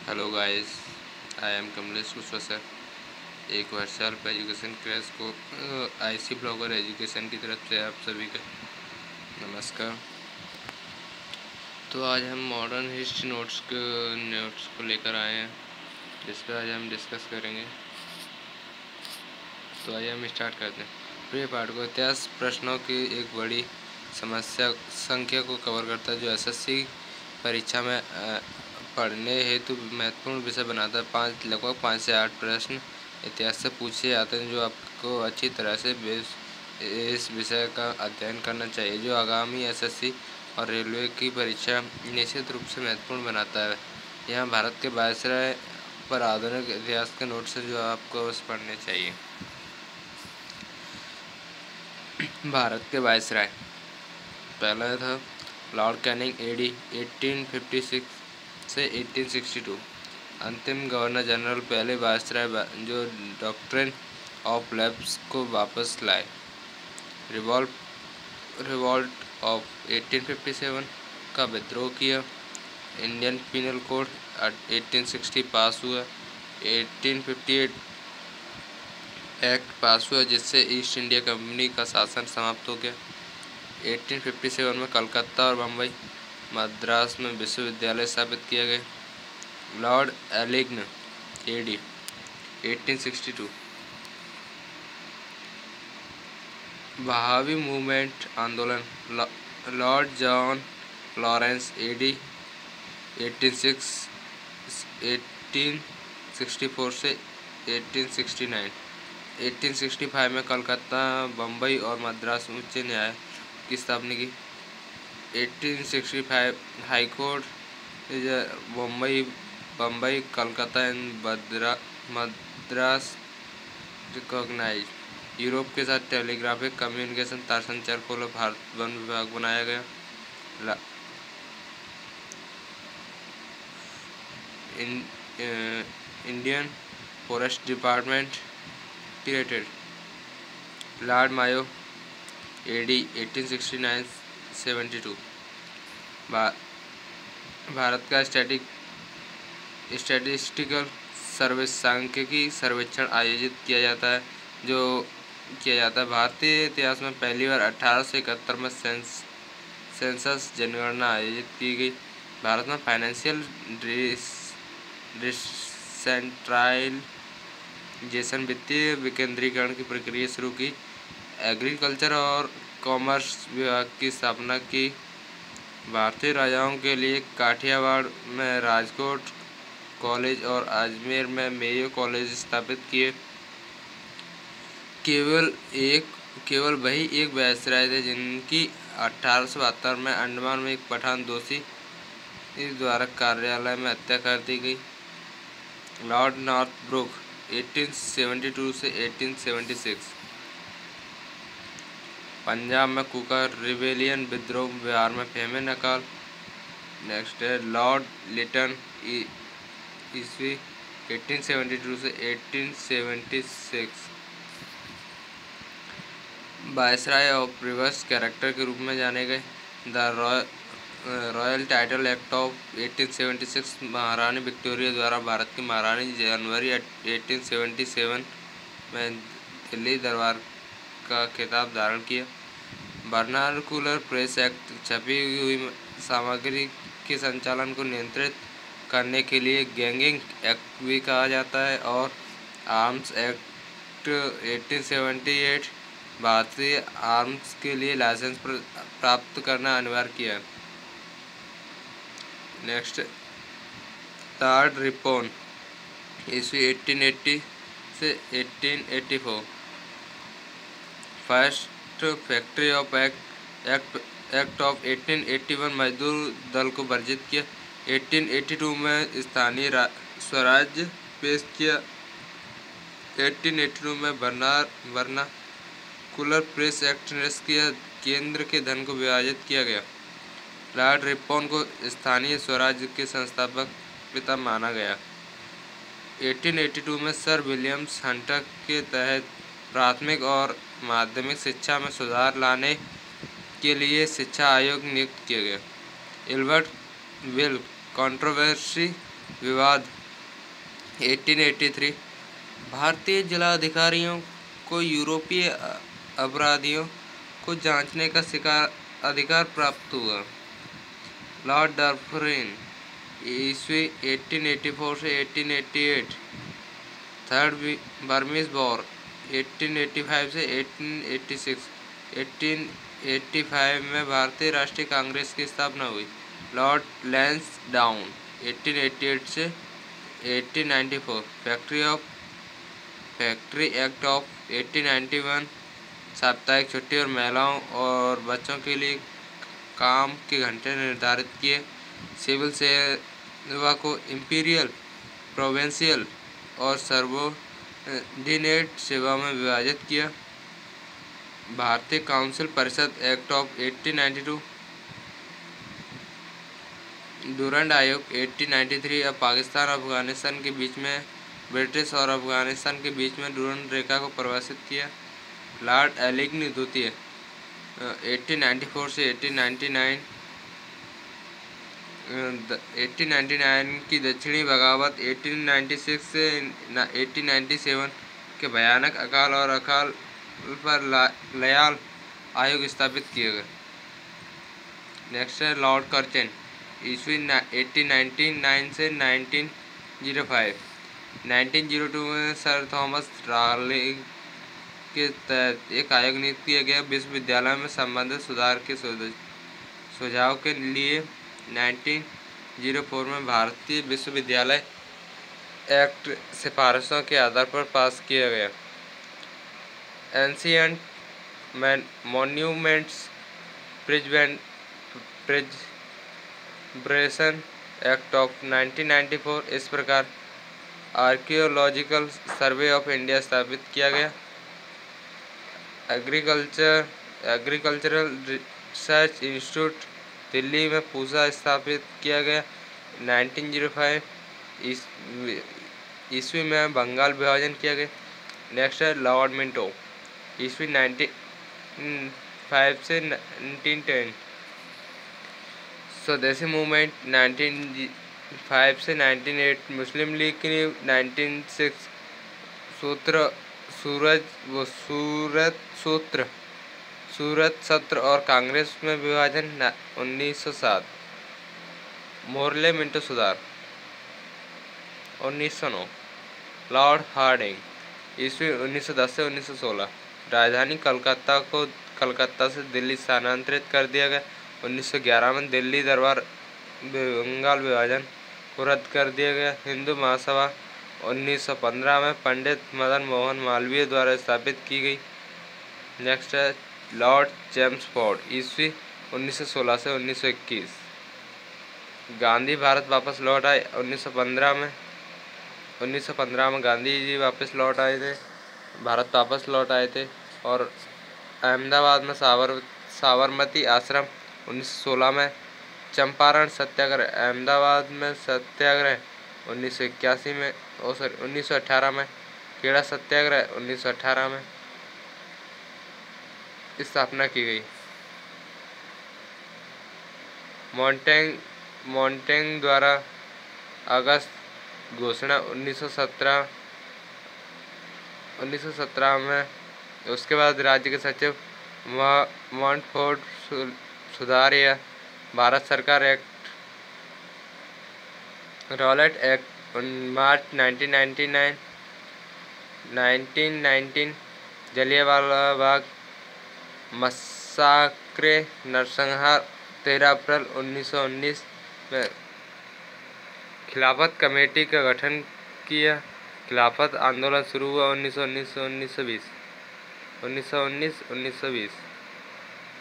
Hello guys, I am Kamlesh Kushwaha sir. एक virtual education class को IC blogger education की तरफ से आप सभी का नमस्कार। तो आज हम मॉडर्न हिस्ट्री नोट्स को लेकर आए हैं, जिस पर आज हम डिस्कस करेंगे। तो आइए हम स्टार्ट करते हैं। प्रिय पाठकों, इतिहास प्रश्नों की एक बड़ी समस्या संख्या को कवर करता है, जो एसएससी परीक्षा में पढ़ने हेतु महत्वपूर्ण विषय बनाता है। लगभग 5 से 8 प्रश्न इतिहास से पूछे जाते हैं, जो आपको अच्छी तरह से इस विषय का अध्ययन करना चाहिए, जो आगामी एसएससी और रेलवे की परीक्षा निश्चित रूप से महत्वपूर्ण बनाता है। यहाँ भारत के वायसराय पर आधुनिक इतिहास के नोट्स हैं, जो आपको उस पढ़ने चाहिए। भारत के वायसराय, पहला था लॉर्ड कैनिंग, एडी 1856 से 1862। अंतिम गवर्नर जनरल, पहले वायसराय जो डॉक्ट्रिन ऑफ लैप्स को वापस लाए। रिवॉल्ट ऑफ 1857 का विद्रोह किया। इंडियन पीनल कोड 1860 पास हुआ। 1858 एक्ट पास हुआ, जिससे ईस्ट इंडिया कंपनी का शासन समाप्त हो गया। 1857 में कलकत्ता और बम्बई मद्रास में विश्वविद्यालय स्थापित किया गया। Lord Elgin, AD 1862। बहावी मूवमेंट आंदोलन, लॉर्ड जॉन लॉरेंस, एडी 1864 से 1869। 1865 में कलकत्ता, बम्बई और मद्रास उच्च न्यायालय की स्थापना की। 1865 high court Bombay, Calcutta and Madras recognise. Europe के साथ टेलीग्राफिक कम्युनिकेशन तार संचार को भारत वन विभाग बनाया गया। Indian forest department created. Lord Mayo, AD 1869-72। भारत का स्टैटिस्टिकल सर्विस सांख्यिकी सर्वेक्षण आयोजित किया जाता है, भारतीय इतिहास में पहली बार 1871 में सेंसस जनगणना आयोजित की गई। भारत में फाइनेंशियल डिसेंट्रलाइजेशन, वित्तीय विकेंद्रीकरण की प्रक्रिया शुरू की। एग्रीकल्चर और कॉमर्स विभाग की स्थापना की। भारतीय राजाओं के लिए काठियावाड़ में राजकोट कॉलेज और अजमेर में मेयो कॉलेज स्थापित किए। केवल वही एक वायसराय थे जिनकी 1872 में अंडमान में एक पठान दोषी द्वारा कार्यालय में हत्या कर दी गई। लॉर्ड नॉर्थब्रुक 1872 से 1876। पंजाब में कुकर रिबेलियन विद्रोह, बिहार में फेमेन अकाल। नेक्स्ट है लॉर्ड लिटन, ईस्वी 1872 से 1876। वायसराय ऑफ रिवर्स कैरेक्टर के रूप में जाने गए। The royal title act of 1876, महारानी विक्टोरिया द्वारा भारत की महारानी जनवरी 1877 में दिल्ली दरबार का खिताब धारण किया। वर्नाकुलर प्रेस एक्ट, छपी हुई सामग्री के संचालन को नियंत्रित करने के लिए गैंगिंग एक्ट भी कहा जाता है। और आर्म्स एक्ट 1878, भारतीय आर्म्स के लिए लाइसेंस प्राप्त करना अनिवार्य किया। नेक्स्ट लॉर्ड रिपन, ईस्वी 1880 से 1884। First factory of act of 1881, मजदूर दल को वर्जित किया। 1882 में स्थानीय स्वराज्य पेश किया। 1882 में वर्नाकुलर प्रेस एक्ट निरस्त किया। केंद्र के धन को विभाजित किया गया। लॉर्ड रिपन को स्थानीय स्वराज्य के संस्थापक पिता माना गया। 1882 में सर विलियम्स हंटर के तहत प्राथमिक और माध्यमिक शिक्षा में सुधार लाने के लिए शिक्षा आयोग नियुक्त किया गया। एल्बर्ट विल कंट्रोवर्सी, विवाद 1883 भारतीय जिलाधिकारियों को यूरोपीय अपराधियों को जांचने का अधिकार प्राप्त हुआ। लॉर्ड डर्फरिन ईस्वी 1884 से 1888। थर्ड बर्मीज वॉर 1885 से 1886। 1885 में भारतीय राष्ट्रीय कांग्रेस की स्थापना हुई। लॉर्ड लैंसडाउन 1888 से 1894। फैक्ट्री एक्ट ऑफ 1891 साप्ताहिक छुट्टी और महिलाओं और बच्चों के लिए काम के घंटे निर्धारित किए। सिविल सेवा को इंपीरियल, प्रोविंशियल और सबऑर्डिनेट सेवा में विभाजित किया। भारतीय काउंसिल परिषद एक्ट ऑफ 1892। डुरंड आयोग 1893 अब पाकिस्तान और अफगानिस्तान के बीच में ब्रिटिश और अफगानिस्तान के बीच में डुरंड रेखा को परिभाषित किया। लॉर्ड एलिगनी द्वितीय 1894 से 1899। 1899 की दक्षिणी बगावत 1896 से 1897 के भयानक अकाल और अकाल पर लयाल आयोग स्थापित किए गए। नेक्स्ट है लॉर्ड कर्चन ईस्वी 1899 से 1905। 1902 में सर थॉमस राले के तहत एक आयोग नियुक्त किया गया। विश्वविद्यालय में संबंधित सुधार के सुझाव के लिए 1904 में भारतीय विश्वविद्यालय एक्ट सिफारिशों के आधार पर पास किया गया। Ancient monuments preservation act of 1994 इस प्रकार आर्कियोलॉजिकल सर्वे ऑफ इंडिया स्थापित किया गया। एग्रीकल्चरल रिसर्च इंस्टीट्यूट दिल्ली में पूसा स्थापित किया गया। 1905 ईस्वी में बंगाल विभाजन किया गया। नेक्स्ट है लॉर्ड मिंटो ईस्वी 1905 से 1910। स्वदेशी मूवमेंट 1905 से 1908। मुस्लिम लीग की 1906। सूरत सत्र और कांग्रेस में विभाजन 1907। मोरले मिंटो सुधार 1909। लॉर्ड हार्डिंग ईस्वी 1910 से 1916। राजधानी कलकत्ता से दिल्ली स्थानांतरित कर दिया गया। 1911 में दिल्ली दरबार बंगाल विभाजन को रद्द कर दिया गया। हिंदू महासभा 1915 में पंडित मदन मोहन मालवीय द्वारा स्थापित की गई। नेक्स्ट है लॉर्ड चेम्सफोर्ड ईस्वी 1916 से 1921। गांधी भारत वापस लौट आए 1915 में। 1915 में गांधी जी वापस लौट आए थे, भारत वापस लौट आए थे। और अहमदाबाद में साबरमती आश्रम 1916 में। चंपारण सत्याग्रह अहमदाबाद में सत्याग्रह 1981 में 1918 में। खेड़ा सत्याग्रह 1918 में स्थापना की गई। मॉन्टेग द्वारा अगस्त घोषणा 1917 में। उसके बाद राज्य के सचिव मॉन्टफोर्ड सुधार या भारत सरकार एक्ट, रॉलेट एक्ट मार्च 1919 जलियांवाला बाग मसाक्रे नरसंहार 13 अप्रैल 1919 में। खिलाफत कमेटी का गठन किया। खिलाफत आंदोलन शुरू हुआ 1919-1920।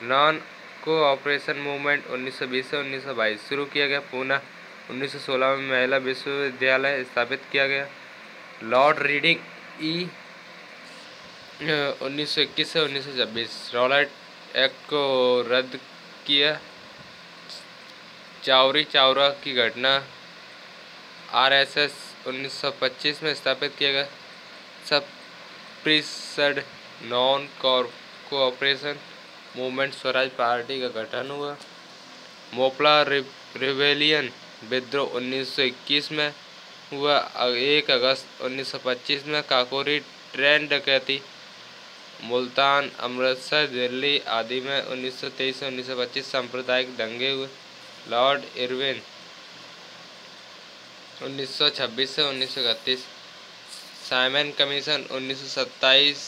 नॉन कोऑपरेशन मूवमेंट 1920 से 1922 शुरू किया गया। पुनः 1916 में महिला विश्वविद्यालय स्थापित किया गया। लॉर्ड रीडिंग 1921 से 1926 रॉलेट एक्ट को रद्द किया। चौरी चौरा की घटना आरएसएस 1925 में स्थापित किया गया। Suppressed non cooperation movement Swaraj party का गठन हुआ। मोपला रिबेलियन विद्रोह 1921 में। हुआ। 1 अगस्त 1925 में काकोरी ट्रेन डकैती। मुल्तान, अमृतसर, दिल्ली आदि में 1923 से 1925 सांप्रदायिक दंगे हुए। लॉर्ड इरविन 1926 से 1931। साइमन कमीशन 1927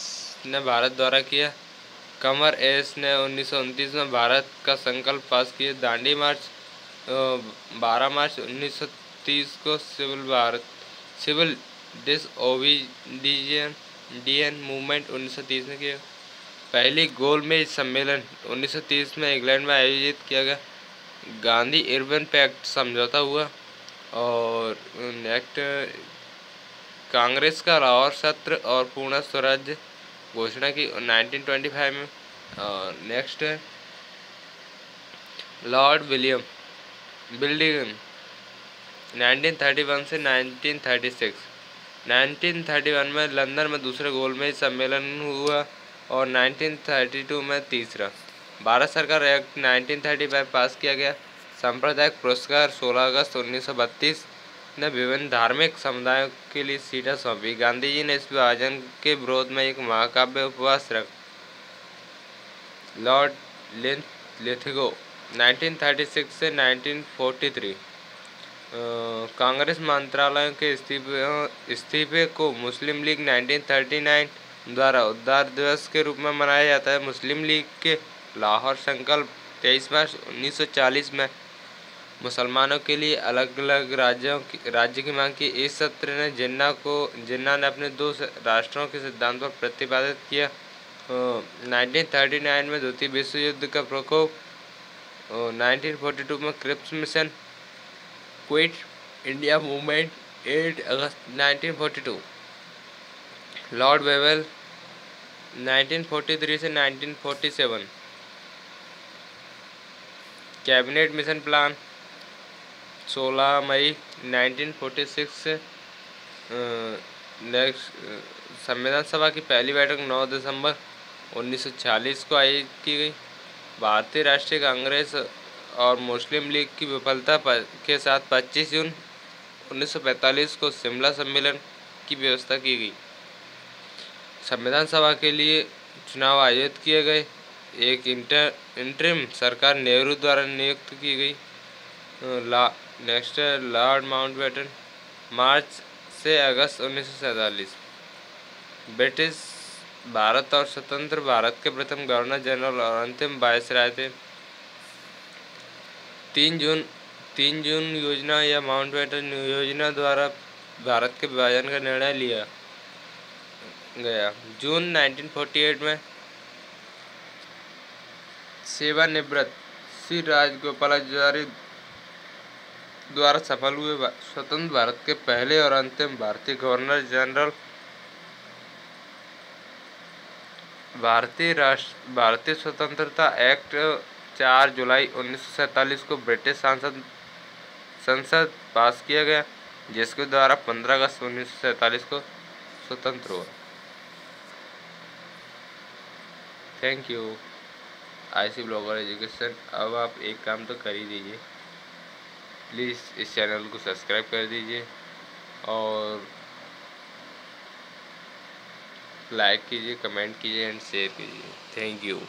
ने भारत द्वारा किया। कमर एस ने 1929 में भारत का संकल्प पास किया। दांडी मार्च 12 मार्च 1930 को सिविल डिसओबीडियन मूवमेंट 1930 में किया। पहली गोलमेज सम्मेलन 1930 में इंग्लैंड में आयोजित किया गया। गांधी इरविन पैक्ट समझौता हुआ। और नेक्स्ट कांग्रेस का लाहौर सत्र और पूर्ण स्वराज्य घोषणा की 1925 में। नेक्स्ट है लॉर्ड बिल्डिंग 1931 से 1936। 1931 में लंदन में दूसरा गोलमेज सम्मेलन हुआ और 1932 में तीसरा। भारत सरकार एक्ट 1935 पास किया गया। सांप्रदायिक पुरस्कार 16 अगस्त 1932 ने विभिन्न धार्मिक समुदायों के लिए सीटें सौंपी। गांधी जी ने इस विभाजन के विरोध में एक महाकाव्य उपवास रखा। लॉर्ड लिथगो 1936 से 1943। कांग्रेस मंत्रालयों के इस्तीफे को मुस्लिम लीग 1939 द्वारा उद्धार दिवस के रूप में मनाया जाता है। मुस्लिम लीग के लाहौर संकल्प 23 मार्च 1940 में मुसलमानों के लिए अलग अलग राज्य की मांग की। इस सत्र ने जिन्ना ने अपने 2 राष्ट्रों के सिद्धांत पर प्रतिपादित किया। 1939 में द्वितीय विश्व युद्ध का प्रकोप। 1942 में Cripps mission. Quit India movement 8 अगस्त 1942। लॉर्ड वेवेल 1943 से 1947। कैबिनेट मिशन प्लान 16 मई 1946 से। नेक्स्ट संविधान सभा की पहली बैठक 9 दिसंबर 1946 को आयोजित की गई। भारतीय राष्ट्रीय कांग्रेस और मुस्लिम लीग की विफलता के साथ 25 जून 1945 को शिमला सम्मेलन की व्यवस्था की गई। संविधान सभा के लिए चुनाव आयोजित किए गए। एक इंटरिम सरकार नेहरू द्वारा नियुक्त की गई। नेक्स्ट है लॉर्ड माउंटबेटन मार्च से अगस्त 1947। ब्रिटिश भारत और स्वतंत्र भारत के प्रथम गवर्नर जनरल और अंतिम वायसराय थे। 3 जून योजना या माउंटबेटन योजना द्वारा भारत के विभाजन का निर्णय लिया गया। जून 1948 में सेवानिवृत्त श्री राजगोपालाचारी द्वारा सफल हुए स्वतंत्र भारत के पहले और अंतिम भारतीय गवर्नर जनरल। भारतीय स्वतंत्रता एक्ट 4 जुलाई 1947 को ब्रिटिश संसद पास किया गया, जिसके द्वारा 15 अगस्त 1947 को स्वतंत्र हुआ। Thank you IC blogger education. अब आप एक काम तो कर ही दीजिए, प्लीज़ इस चैनल को सब्सक्राइब कर दीजिए और लाइक कीजिए, कमेंट कीजिए एंड शेयर कीजिए। Thank you.